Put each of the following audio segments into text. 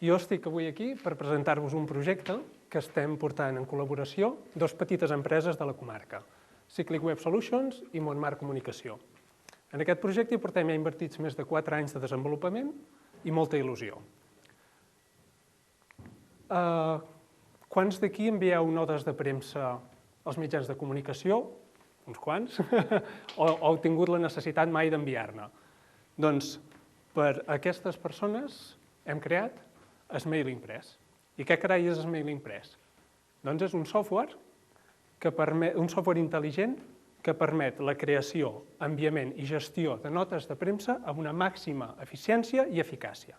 Jo estic avui aquí per presentar-vos un projecte que estem portant en col·laboració dues petites empreses de la comarca, Cyclic Web Solutions i Montmar Comunicació. En aquest projecte hi portem ja invertits més de 4 anys de desenvolupament i molta il·lusió. Quants d'aquí envieu notes de premsa als mitjans de comunicació? Uns quants. O heu tingut la necessitat mai d'enviar-ne? Doncs per a aquestes persones hem creat SmailingPress. I què carai és SmailingPress? Doncs és un software intel·ligent que permet la creació, enviament i gestió de notes de premsa amb una màxima eficiència i eficàcia.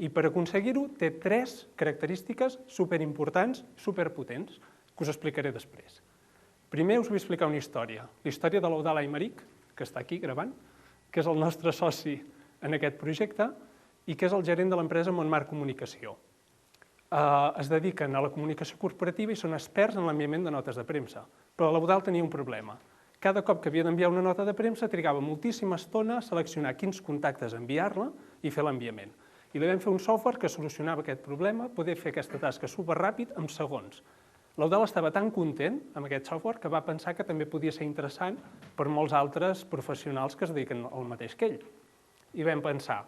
I per aconseguir-ho té 3 característiques superimportants, superpotents, que us explicaré després. Primer us vull explicar una història, la història de l'Eudald Aymeric, que està aquí gravant, que és el nostre soci en aquest projecte i que és el gerent de l'empresa Montmar Comunicació. Es dediquen a la comunicació corporativa i són experts en l'enviament de notes de premsa. Però l'Eudald tenia un problema. Cada cop que havia d'enviar una nota de premsa trigava moltíssima estona a seleccionar quins contactes enviar-la i fer l'enviament. I li vam fer un software que solucionava aquest problema, poder fer aquesta tasca superràpid en segons. L'Eudald estava tan content amb aquest software que va pensar que també podia ser interessant per molts altres professionals que es dediquen al mateix que ell. I vam pensar,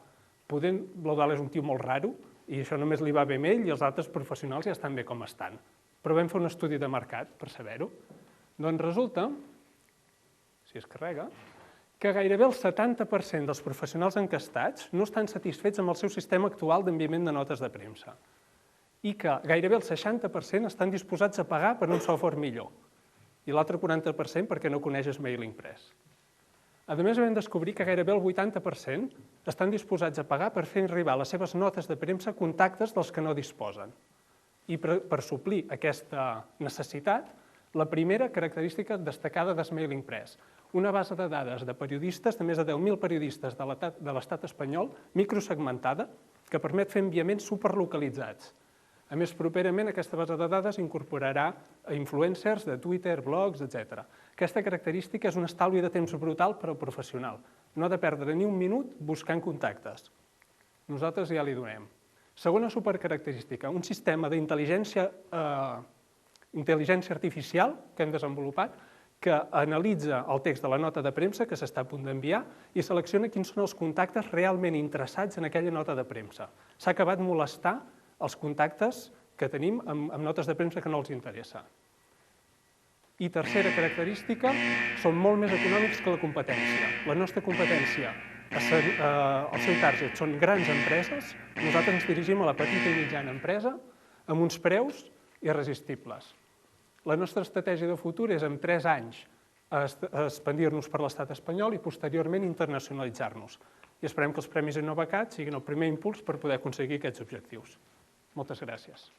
l'Eudald és un tio molt raro i això només li va bé a ell i els altres professionals ja estan bé com estan. Però vam fer un estudi de mercat per saber-ho. Doncs resulta, si es carrega, que gairebé el 70% dels professionals encastats no estan satisfets amb el seu sistema actual d'enviament de notes de premsa i que gairebé el 60% estan disposats a pagar per un software millor i l'altre 40% perquè no coneix SmailingPress. A més, vam descobrir que gairebé el 80% estan disposats a pagar per fer arribar les seves notes de premsa a contactes dels que no disposen. I per suplir aquesta necessitat, la primera característica destacada de SmailingPress, una base de dades de periodistes, de més de 10.000 periodistes de l'estat espanyol, microsegmentada, que permet fer enviaments superlocalitzats. A més, properament aquesta base de dades incorporarà influencers de Twitter, blogs, etc. Aquesta característica és un estalvi de temps brutal per al professional. No ha de perdre ni un minut buscant contactes. Nosaltres ja li donem. Segona supercaracterística, un sistema d'intel·ligència artificial que hem desenvolupat que analitza el text de la nota de premsa que s'està a punt d'enviar i selecciona quins són els contactes realment interessats en aquella nota de premsa. S'ha acabat molestar els contactes que tenim amb notes de premsa que no els interessa. I tercera característica, són molt més econòmics que la competència. La nostra competència, el seu target són grans empreses, nosaltres ens dirigim a la petita i mitjana empresa amb uns preus irresistibles. La nostra estratègia de futur és en 3 anys expandir-nos per l'estat espanyol i posteriorment internacionalitzar-nos. I esperem que els Premis InnovaCat siguin el primer impuls per poder aconseguir aquests objectius. Moltes gràcies.